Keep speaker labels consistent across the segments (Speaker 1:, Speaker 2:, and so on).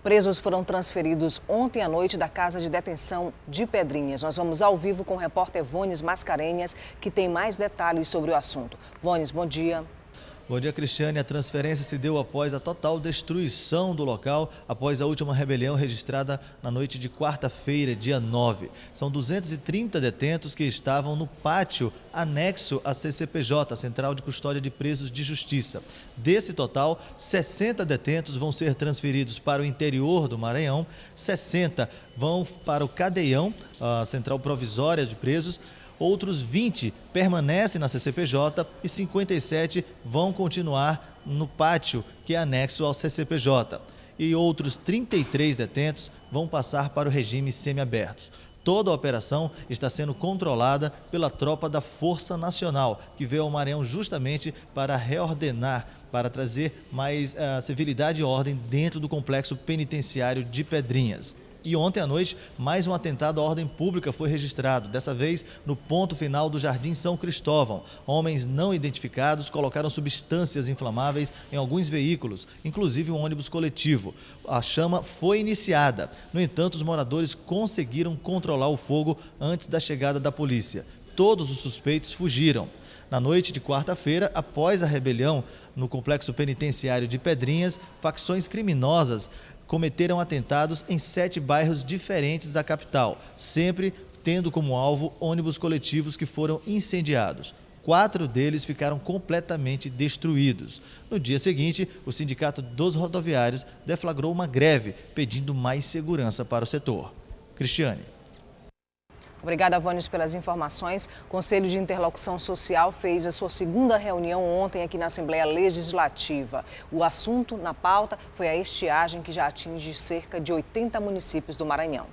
Speaker 1: Presos foram transferidos ontem à noite da casa de detenção de Pedrinhas. Nós vamos ao vivo com o repórter Vones Mascarenhas, que tem mais detalhes sobre o assunto. Vones, bom dia.
Speaker 2: Bom dia, Cristiane. A transferência se deu após a total destruição do local, após a última rebelião registrada na noite de quarta-feira, dia 9. São 230 detentos que estavam no pátio anexo à CCPJ, Central de Custódia de Presos de Justiça. Desse total, 60 detentos vão ser transferidos para o interior do Maranhão, 60 vão para o Cadeião, a Central Provisória de Presos. Outros 20 permanecem na CCPJ e 57 vão continuar no pátio, que é anexo ao CCPJ. E outros 33 detentos vão passar para o regime semiaberto. Toda a operação está sendo controlada pela tropa da Força Nacional, que veio ao Maranhão justamente para reordenar, para trazer mais civilidade e ordem dentro do complexo penitenciário de Pedrinhas. E ontem à noite, mais um atentado à ordem pública foi registrado, dessa vez no ponto final do Jardim São Cristóvão. Homens não identificados colocaram substâncias inflamáveis em alguns veículos, inclusive um ônibus coletivo. A chama foi iniciada. No entanto, os moradores conseguiram controlar o fogo antes da chegada da polícia. Todos os suspeitos fugiram. Na noite de quarta-feira, após a rebelião no complexo penitenciário de Pedrinhas, facções criminosas cometeram atentados em 7 bairros diferentes da capital, sempre tendo como alvo ônibus coletivos que foram incendiados. 4 deles ficaram completamente destruídos. No dia seguinte, o Sindicato dos Rodoviários deflagrou uma greve, pedindo mais segurança para o setor. Cristiane.
Speaker 1: Obrigada, Vones, pelas informações. O Conselho de Interlocução Social fez a sua segunda reunião ontem aqui na Assembleia Legislativa. O assunto na pauta foi a estiagem que já atinge cerca de 80 municípios do Maranhão.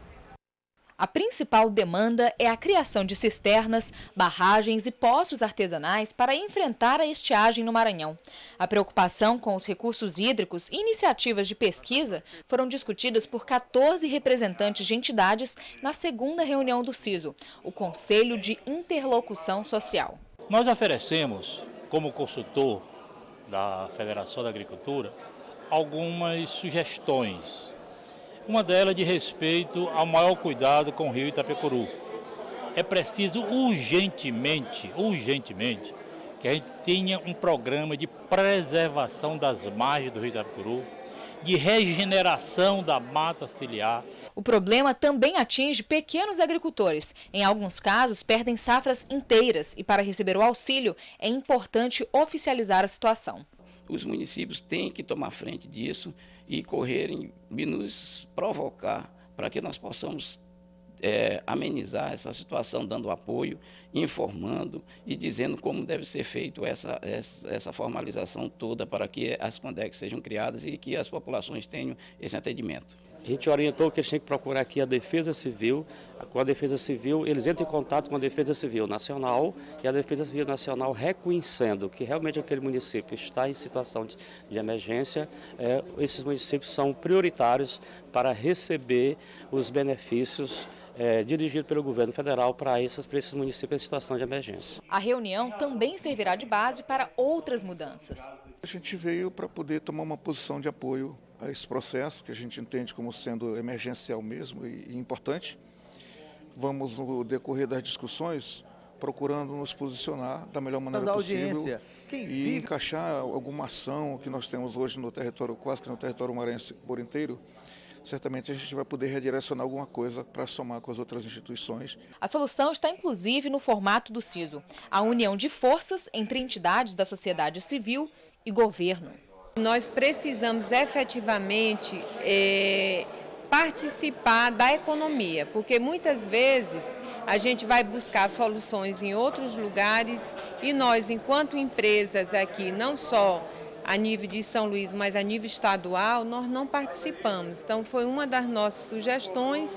Speaker 3: A principal demanda é a criação de cisternas, barragens e poços artesanais para enfrentar a estiagem no Maranhão. A preocupação com os recursos hídricos e iniciativas de pesquisa foram discutidas por 14 representantes de entidades na segunda reunião do CISO, o Conselho de Interlocução Social.
Speaker 4: Nós oferecemos, como consultor da Federação da Agricultura, algumas sugestões. Uma delas de respeito ao maior cuidado com o rio Itapecuru. É preciso urgentemente, que a gente tenha um programa de preservação das margens do rio Itapecuru, de regeneração da mata ciliar.
Speaker 3: O problema também atinge pequenos agricultores. Em alguns casos, perdem safras inteiras e para receber o auxílio é importante oficializar a situação.
Speaker 5: Os municípios têm que tomar frente disso e correrem e nos provocar para que nós possamos amenizar essa situação, dando apoio, informando e dizendo como deve ser feito essa formalização toda para que as Condecs sejam criadas e que as populações tenham esse atendimento.
Speaker 6: A gente orientou que eles têm que procurar aqui a Defesa Civil. Com a Defesa Civil, eles entram em contato com a Defesa Civil Nacional e a Defesa Civil Nacional reconhecendo que realmente aquele município está em situação de emergência. Esses municípios são prioritários para receber os benefícios dirigido pelo governo federal para esses municípios em situação de emergência.
Speaker 3: A reunião também servirá de base para outras mudanças.
Speaker 7: A gente veio para poder tomar uma posição de apoio a esse processo, que a gente entende como sendo emergencial mesmo e importante. Vamos, no decorrer das discussões, procurando nos posicionar da melhor maneira possível e encaixar alguma ação que nós temos hoje no território, quase que no território maranhense por inteiro. Certamente a gente vai poder redirecionar alguma coisa para somar com as outras instituições.
Speaker 3: A solução está inclusive no formato do CISO, a união de forças entre entidades da sociedade civil e governo.
Speaker 8: Nós precisamos efetivamente participar da economia, porque muitas vezes a gente vai buscar soluções em outros lugares e nós, enquanto empresas aqui, não só a nível de São Luís, mas a nível estadual, nós não participamos. Então foi uma das nossas sugestões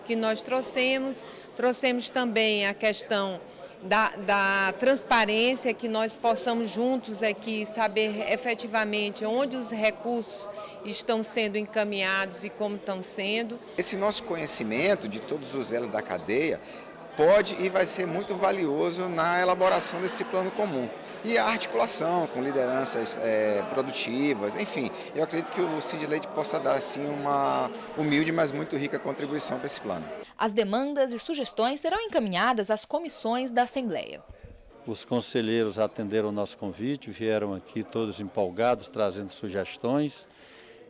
Speaker 8: que nós trouxemos. Trouxemos também a questão da transparência, que nós possamos juntos aqui saber efetivamente onde os recursos estão sendo encaminhados e como estão sendo.
Speaker 9: Esse nosso conhecimento de todos os elos da cadeia pode e vai ser muito valioso na elaboração desse plano comum. E a articulação com lideranças produtivas, enfim, eu acredito que o CID Leite possa dar assim uma humilde, mas muito rica contribuição para esse plano.
Speaker 3: As demandas e sugestões serão encaminhadas às comissões da Assembleia.
Speaker 10: Os conselheiros atenderam o nosso convite, vieram aqui todos empolgados, trazendo sugestões,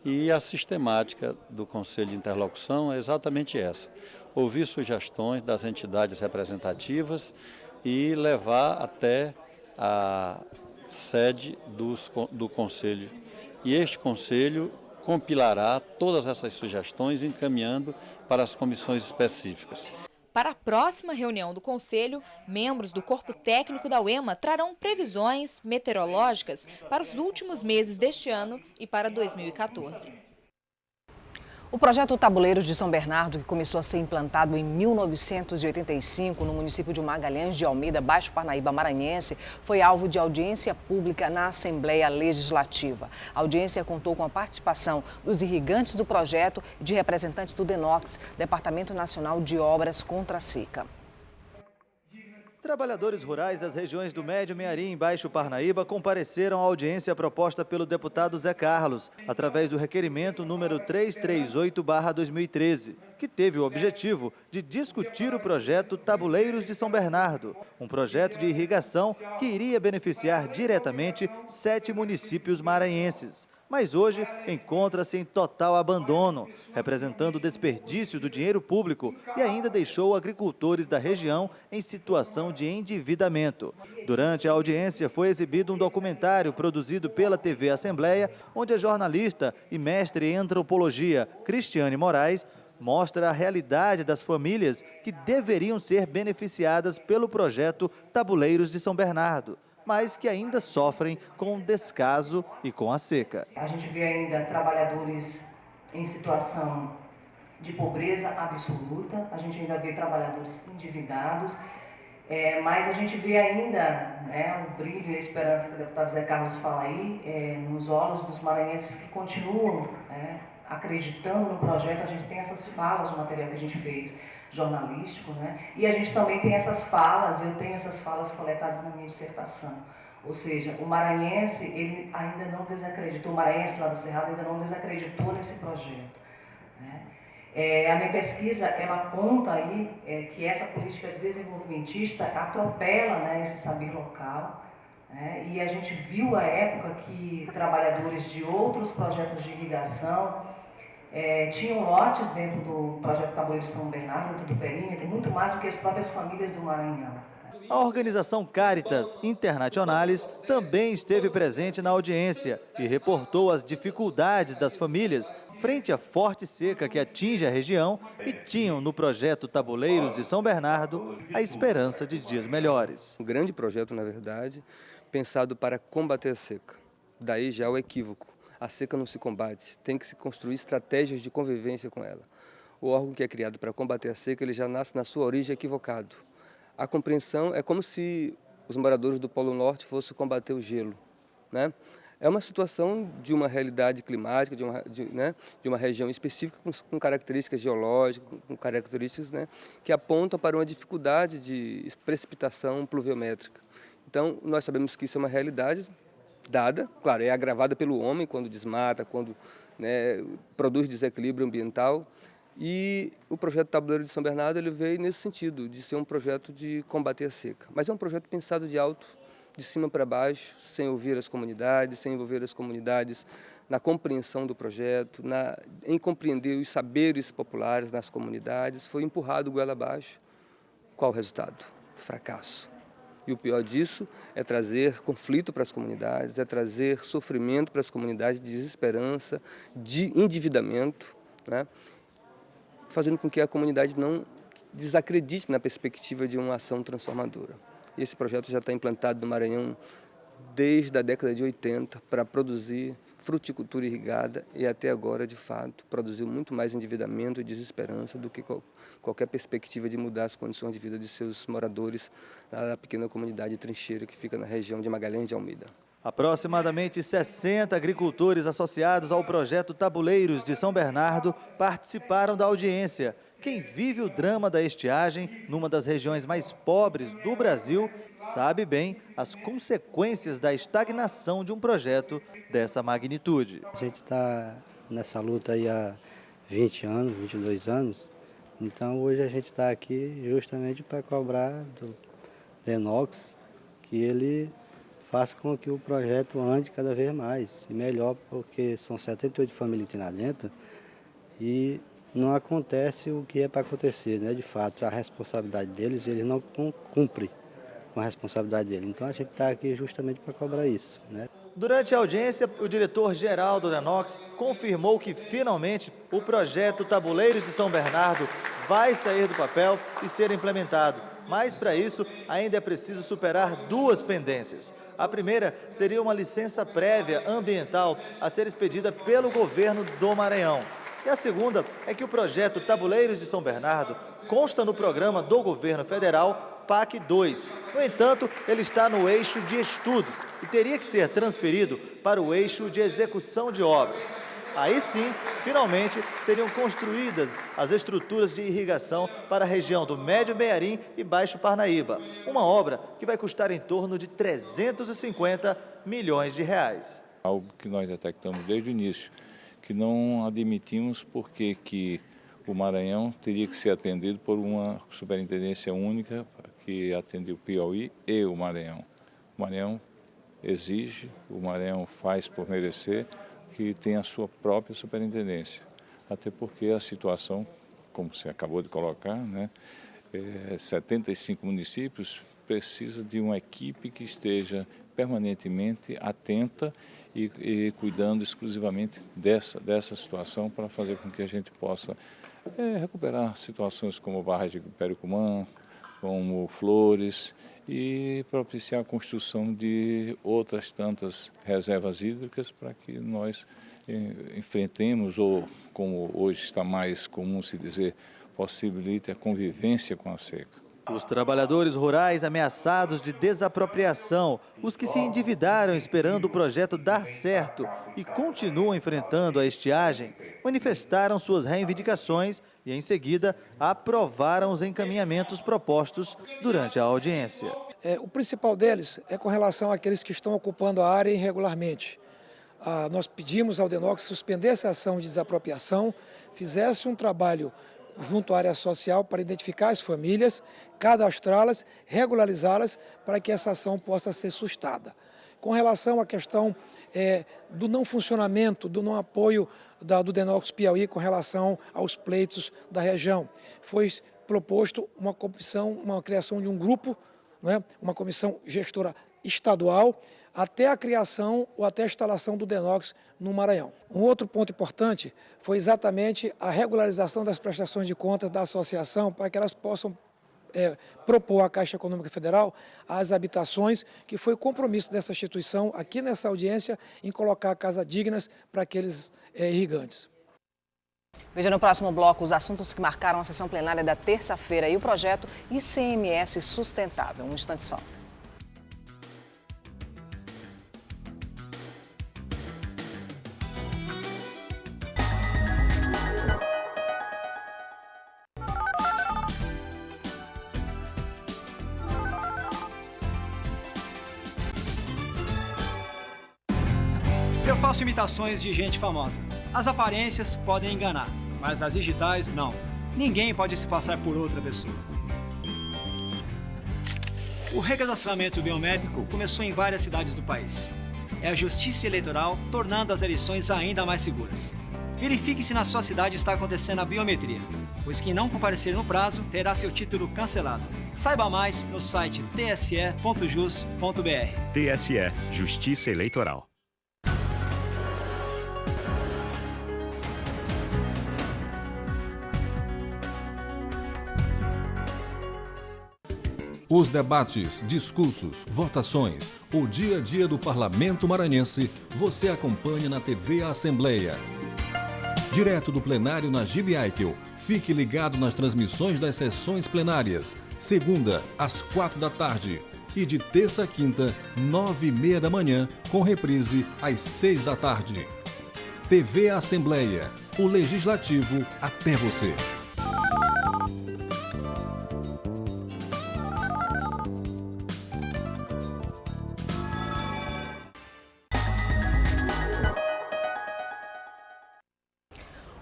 Speaker 10: e a sistemática do Conselho de Interlocução é exatamente essa: ouvir sugestões das entidades representativas e levar até a sede do Conselho. E este Conselho compilará todas essas sugestões, encaminhando para as comissões específicas.
Speaker 3: Para a próxima reunião do Conselho, membros do Corpo Técnico da UEMA trarão previsões meteorológicas para os últimos meses deste ano e para 2014.
Speaker 1: O projeto Tabuleiros de São Bernardo, que começou a ser implantado em 1985 no município de Magalhães de Almeida, Baixo Parnaíba Maranhense, foi alvo de audiência pública na Assembleia Legislativa. A audiência contou com a participação dos irrigantes do projeto e de representantes do DENOX, Departamento Nacional de Obras contra a Seca.
Speaker 2: Trabalhadores rurais das regiões do Médio Mearim e Baixo Parnaíba compareceram à audiência proposta pelo deputado Zé Carlos, através do requerimento número 338/2013, que teve o objetivo de discutir o projeto Tabuleiros de São Bernardo, um projeto de irrigação que iria beneficiar diretamente 7 municípios maranhenses. Mas hoje encontra-se em total abandono, representando o desperdício do dinheiro público e ainda deixou agricultores da região em situação de endividamento. Durante a audiência foi exibido um documentário produzido pela TV Assembleia, onde a jornalista e mestre em antropologia Cristiane Moraes mostra a realidade das famílias que deveriam ser beneficiadas pelo projeto Tabuleiros de São Bernardo, mas que ainda sofrem com o descaso e com a seca.
Speaker 11: A gente vê ainda trabalhadores em situação de pobreza absoluta, a gente ainda vê trabalhadores endividados, mas a gente vê ainda o brilho e a esperança que o deputado Zé Carlos fala aí, nos olhos dos maranhenses que continuam acreditando no projeto. A gente tem essas falas no material que a gente fez jornalístico, e a gente também tem essas falas, eu tenho essas falas coletadas na minha dissertação. Ou seja, o maranhense, ele ainda não desacreditou, o maranhense lá do Cerrado ainda não desacreditou nesse projeto. A minha pesquisa, ela aponta aí que essa política desenvolvimentista atropela esse saber local, e a gente viu a época que trabalhadores de outros projetos de irrigação tinham lotes dentro do projeto Tabuleiro de São Bernardo, dentro do perímetro, muito mais do que as próprias famílias do Maranhão.
Speaker 2: A organização Caritas Internationalis também esteve presente na audiência e reportou as dificuldades das famílias frente à forte seca que atinge a região e tinham no projeto Tabuleiros de São Bernardo a esperança de dias melhores.
Speaker 12: Um grande projeto, na verdade, pensado para combater a seca. Daí já o equívoco. A seca não se combate, tem que se construir estratégias de convivência com ela. O órgão que é criado para combater a seca, ele já nasce na sua origem equivocado. A compreensão é como se os moradores do Polo Norte fossem combater o gelo, É uma situação de uma realidade climática, de uma região específica com características geológicas, com características que apontam para uma dificuldade de precipitação pluviométrica. Então, nós sabemos que isso é uma realidade dada, claro, é agravada pelo homem quando desmata, quando produz desequilíbrio ambiental. E o projeto Tabuleiro de São Bernardo ele veio nesse sentido, de ser um projeto de combater a seca. Mas é um projeto pensado de alto, de cima para baixo, sem ouvir as comunidades, sem envolver as comunidades na compreensão do projeto, em compreender os saberes populares nas comunidades. Foi empurrado goela abaixo. Qual o resultado? Fracasso. E o pior disso é trazer conflito para as comunidades, é trazer sofrimento para as comunidades, desesperança, de endividamento, fazendo com que a comunidade não desacredite na perspectiva de uma ação transformadora. Esse projeto já está implantado no Maranhão desde a década de 80 para produzir fruticultura irrigada e até agora, de fato, produziu muito mais endividamento e desesperança do que qualquer perspectiva de mudar as condições de vida de seus moradores na pequena comunidade trincheira que fica na região de Magalhães de Almeida.
Speaker 2: Aproximadamente 60 agricultores associados ao projeto Tabuleiros de São Bernardo participaram da audiência Quem vive o drama da estiagem numa das regiões mais pobres do Brasil sabe bem as consequências da estagnação de um projeto dessa magnitude.
Speaker 13: A gente está nessa luta aí há 20 anos, 22 anos, então hoje a gente está aqui justamente para cobrar do Denox que ele faça com que o projeto ande cada vez mais e melhor, porque são 78 famílias que tem lá dentro e não acontece o que é para acontecer, né? De fato, a responsabilidade deles, eles não cumprem com a responsabilidade deles. Então a gente está aqui justamente para cobrar isso, né?
Speaker 2: Durante a audiência, o diretor-geral do Denox confirmou que, finalmente, o projeto Tabuleiros de São Bernardo vai sair do papel e ser implementado. Mas, para isso, ainda é preciso superar duas pendências. A primeira seria uma licença prévia ambiental a ser expedida pelo governo do Maranhão. E a segunda é que o projeto Tabuleiros de São Bernardo consta no programa do governo federal PAC 2. No entanto, ele está no eixo de estudos e teria que ser transferido para o eixo de execução de obras. Aí sim, finalmente, seriam construídas as estruturas de irrigação para a região do Médio Mearim e Baixo Parnaíba. Uma obra que vai custar em torno de 350 milhões de reais.
Speaker 14: Algo que nós detectamos desde o início, que não admitimos porque que o Maranhão teria que ser atendido por uma superintendência única que atende o Piauí e o Maranhão. O Maranhão exige, o Maranhão faz por merecer que tenha a sua própria superintendência. Até porque a situação, como você acabou de colocar, né, 75 municípios precisa de uma equipe que esteja permanentemente atenta e cuidando exclusivamente dessa situação para fazer com que a gente possa recuperar situações como Barras de Pericumã, como Flores e propiciar a construção de outras tantas reservas hídricas para que nós enfrentemos, ou como hoje está mais comum se dizer, possibilite a convivência com a seca.
Speaker 2: Os trabalhadores rurais ameaçados de desapropriação, os que se endividaram esperando o projeto dar certo e continuam enfrentando a estiagem, manifestaram suas reivindicações e, em seguida, aprovaram os encaminhamentos propostos durante a audiência.
Speaker 15: O principal deles é com relação àqueles que estão ocupando a área irregularmente. Nós pedimos ao Denox que suspendesse a ação de desapropriação, fizesse um trabalho junto à área social para identificar as famílias, cadastrá-las, regularizá-las para que essa ação possa ser sustada. Com relação à questão do não funcionamento, do não apoio do Denox Piauí com relação aos pleitos da região, foi proposto uma comissão, uma criação de um grupo, uma comissão gestora estadual, até a criação ou até a instalação do Denox no Maranhão. Um outro ponto importante foi exatamente a regularização das prestações de contas da associação para que elas possam propor à Caixa Econômica Federal as habitações, que foi compromisso dessa instituição aqui nessa audiência em colocar casas dignas para aqueles irrigantes.
Speaker 1: Veja no próximo bloco os assuntos que marcaram a sessão plenária da terça-feira e o projeto ICMS Sustentável. Um instante só.
Speaker 16: Eu faço imitações de gente famosa. As aparências podem enganar, mas as digitais não. Ninguém pode se passar por outra pessoa. O recadastramento biométrico começou em várias cidades do país. É a Justiça Eleitoral tornando as eleições ainda mais seguras. Verifique se na sua cidade está acontecendo a biometria, pois quem não comparecer no prazo terá seu título cancelado. Saiba mais no site tse.jus.br.
Speaker 17: TSE, Justiça Eleitoral.
Speaker 18: Os debates, discursos, votações, o dia a dia do Parlamento Maranhense, você acompanha na TV Assembleia. Direto do plenário na Gibi Eitel, fique ligado nas transmissões das sessões plenárias, segunda às 4 da tarde e de terça a quinta, 9h30 da manhã, com reprise às 6 da tarde. TV Assembleia, o Legislativo até você.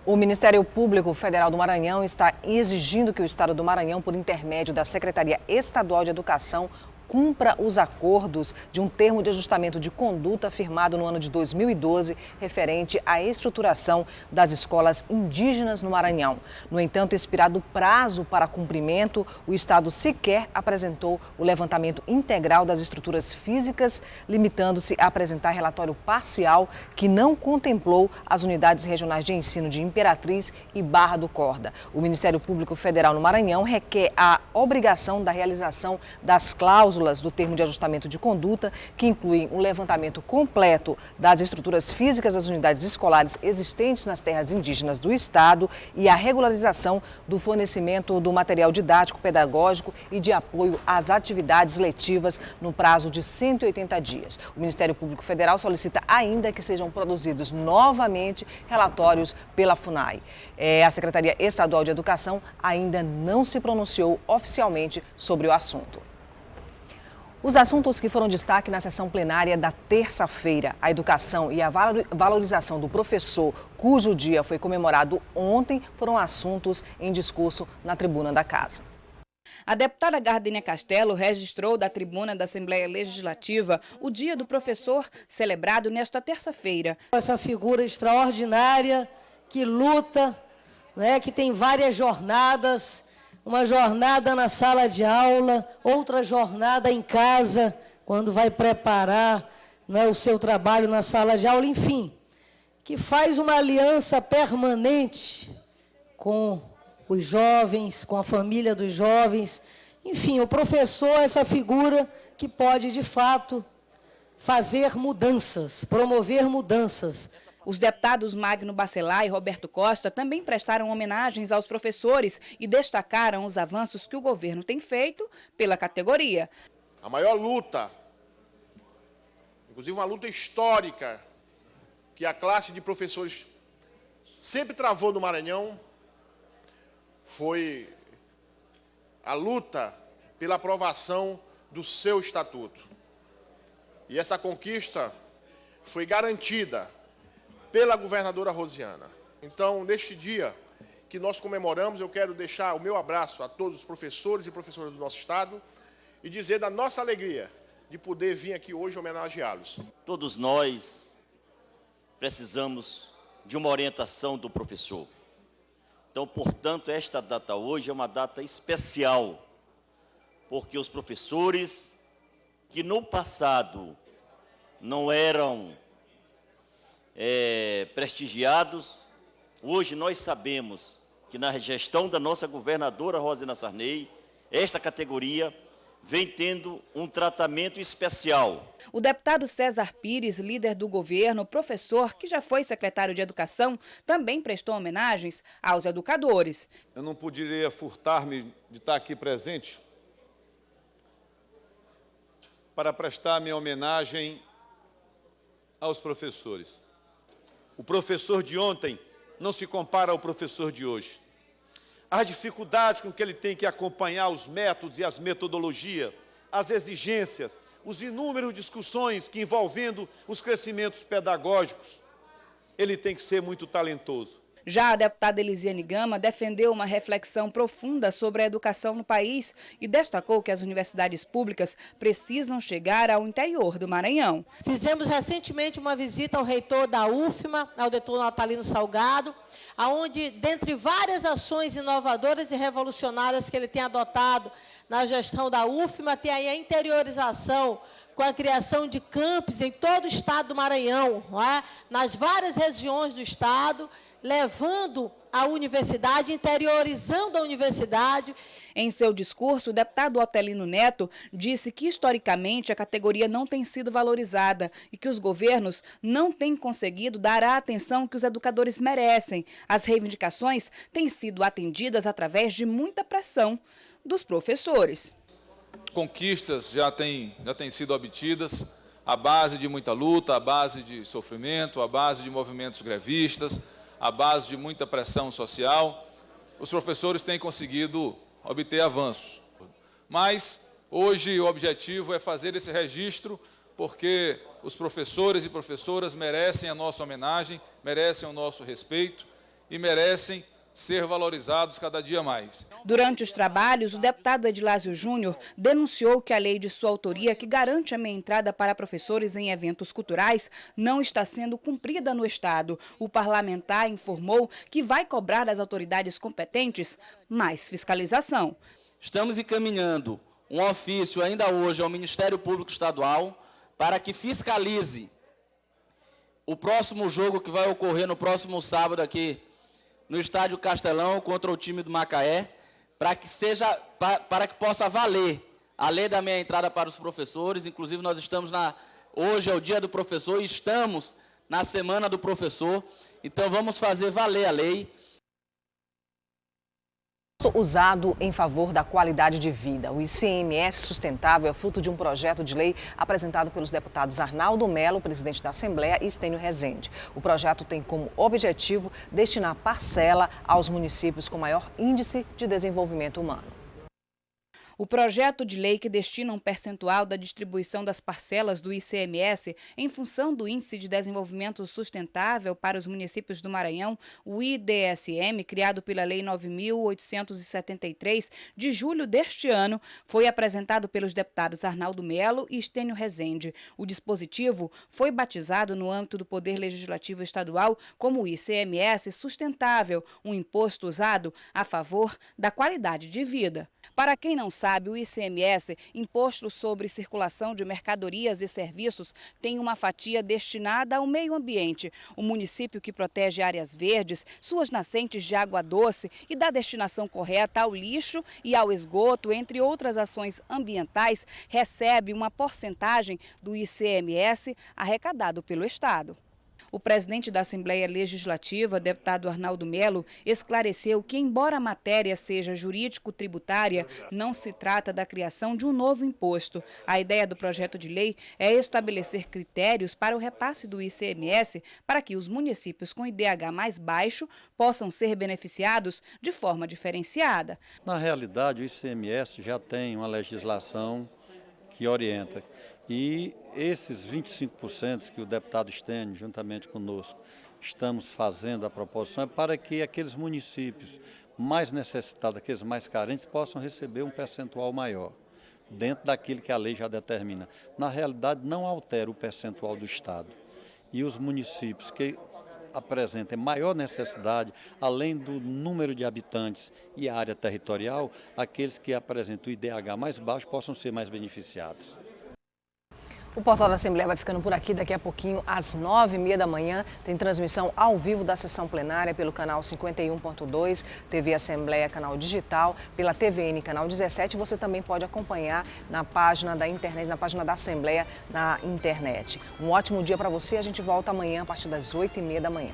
Speaker 1: O Ministério Público Federal do Maranhão está exigindo que o Estado do Maranhão, por intermédio da Secretaria Estadual de Educação, cumpra os acordos de um termo de ajustamento de conduta firmado no ano de 2012, referente à estruturação das escolas indígenas no Maranhão. No entanto, expirado o prazo para cumprimento, o Estado sequer apresentou o levantamento integral das estruturas físicas, limitando-se a apresentar relatório parcial que não contemplou as unidades regionais de ensino de Imperatriz e Barra do Corda. O Ministério Público Federal no Maranhão requer a obrigação da realização das cláusulas do termo de ajustamento de conduta, que incluem um levantamento completo das estruturas físicas das unidades escolares existentes nas terras indígenas do Estado e a regularização do fornecimento do material didático, pedagógico e de apoio às atividades letivas no prazo de 180 dias. O Ministério Público Federal solicita ainda que sejam produzidos novamente relatórios pela FUNAI. A Secretaria Estadual de Educação ainda não se pronunciou oficialmente sobre o assunto. Os assuntos que foram destaque na sessão plenária da terça-feira, a educação e a valorização do professor, cujo dia foi comemorado ontem, foram assuntos em discurso na tribuna da Casa.
Speaker 19: A deputada Gardênia Castelo registrou da tribuna da Assembleia Legislativa o Dia do Professor, celebrado nesta terça-feira.
Speaker 20: Essa figura extraordinária que luta, que tem várias jornadas, uma jornada na sala de aula, outra jornada em casa, quando vai preparar o seu trabalho na sala de aula, enfim, que faz uma aliança permanente com os jovens, com a família dos jovens. Enfim, o professor é essa figura que pode, de fato, fazer mudanças, promover mudanças.
Speaker 19: Os deputados Magno Bacelar e Roberto Costa também prestaram homenagens aos professores e destacaram os avanços que o governo tem feito pela categoria.
Speaker 21: A maior luta, inclusive uma luta histórica, que a classe de professores sempre travou no Maranhão, foi a luta pela aprovação do seu estatuto. E essa conquista foi garantida pela governadora Rosiana. Então, neste dia que nós comemoramos, eu quero deixar o meu abraço a todos os professores e professoras do nosso Estado e dizer da nossa alegria de poder vir aqui hoje homenageá-los.
Speaker 22: Todos nós precisamos de uma orientação do professor. Então, portanto, esta data hoje é uma data especial, porque os professores que no passado não eram prestigiados, hoje nós sabemos que na gestão da nossa governadora Rosina Sarney, esta categoria vem tendo um tratamento especial.
Speaker 19: O deputado César Pires, líder do governo, professor, que já foi secretário de Educação, também prestou homenagens aos educadores.
Speaker 23: Eu não poderia furtar-me de estar aqui presente para prestar minha homenagem aos professores. O professor de ontem não se compara ao professor de hoje. As dificuldades com que ele tem que acompanhar os métodos e as metodologias, as exigências, os inúmeras discussões que envolvendo os crescimentos pedagógicos, ele tem que ser muito talentoso.
Speaker 19: Já a deputada Elisiane Gama defendeu uma reflexão profunda sobre a educação no país e destacou que as universidades públicas precisam chegar ao interior do Maranhão.
Speaker 24: Fizemos recentemente uma visita ao reitor da UFMA, ao doutor Natalino Salgado, onde, dentre várias ações inovadoras e revolucionárias que ele tem adotado na gestão da UFMA, tem aí a interiorização com a criação de campos em todo o estado do Maranhão, nas várias regiões do estado, levando a universidade, interiorizando a universidade.
Speaker 19: Em seu discurso, o deputado Otelino Neto disse que, historicamente, a categoria não tem sido valorizada e que os governos não têm conseguido dar a atenção que os educadores merecem. As reivindicações têm sido atendidas através de muita pressão dos professores.
Speaker 23: Conquistas já têm sido obtidas à base de muita luta, à base de sofrimento, à base de movimentos grevistas, à base de muita pressão social. Os professores têm conseguido obter avanços. Mas, hoje, o objetivo é fazer esse registro, porque os professores e professoras merecem a nossa homenagem, merecem o nosso respeito,
Speaker 4: e merecem ser valorizados cada dia mais.
Speaker 19: Durante os trabalhos, o deputado Edilásio Júnior denunciou que a lei de sua autoria, que garante a meia entrada para professores em eventos culturais, não está sendo cumprida no Estado. O parlamentar informou que vai cobrar das autoridades competentes mais fiscalização.
Speaker 5: Estamos encaminhando um ofício ainda hoje ao Ministério Público Estadual para que fiscalize o próximo jogo que vai ocorrer no próximo sábado aqui no Estádio Castelão contra o time do Macaé, para que possa valer a lei da meia entrada para os professores. Inclusive nós estamos hoje é o dia do professor e estamos na semana do professor, então vamos fazer valer a lei.
Speaker 1: Usado em favor da qualidade de vida. O ICMS sustentável é fruto de um projeto de lei apresentado pelos deputados Arnaldo Melo, presidente da Assembleia, e Estênio Rezende. O projeto tem como objetivo destinar parcela aos municípios com maior índice de desenvolvimento humano.
Speaker 19: O projeto de lei que destina um percentual da distribuição das parcelas do ICMS em função do Índice de Desenvolvimento Sustentável para os municípios do Maranhão, o IDSM, criado pela Lei 9.873, de julho deste ano, foi apresentado pelos deputados Arnaldo Melo e Estênio Rezende. O dispositivo foi batizado no âmbito do Poder Legislativo Estadual como ICMS Sustentável, um imposto usado a favor da qualidade de vida. Para quem não sabe, o ICMS, Imposto sobre Circulação de Mercadorias e Serviços, tem uma fatia destinada ao meio ambiente. O município que protege áreas verdes, suas nascentes de água doce e dá destinação correta ao lixo e ao esgoto, entre outras ações ambientais, recebe uma porcentagem do ICMS arrecadado pelo Estado. O presidente da Assembleia Legislativa, deputado Arnaldo Melo, esclareceu que, embora a matéria seja jurídico-tributária, não se trata da criação de um novo imposto. A ideia do projeto de lei é estabelecer critérios para o repasse do ICMS para que os municípios com IDH mais baixo possam ser beneficiados de forma diferenciada.
Speaker 10: Na realidade, o ICMS já tem uma legislação que orienta. E esses 25% que o deputado Estênio, juntamente conosco, estamos fazendo a proposição é para que aqueles municípios mais necessitados, aqueles mais carentes, possam receber um percentual maior, dentro daquilo que a lei já determina. Na realidade, não altera o percentual do Estado. E os municípios que apresentem maior necessidade, além do número de habitantes e área territorial, aqueles que apresentam o IDH mais baixo possam ser mais beneficiados.
Speaker 1: O Portal da Assembleia vai ficando por aqui. Daqui a pouquinho, às 9h30 da manhã, tem transmissão ao vivo da sessão plenária pelo canal 51.2, TV Assembleia, canal digital, pela TVN, canal 17. Você também pode acompanhar na página da internet, na página da Assembleia, na internet. Um ótimo dia para você. A gente volta amanhã a partir das 8h30 da manhã.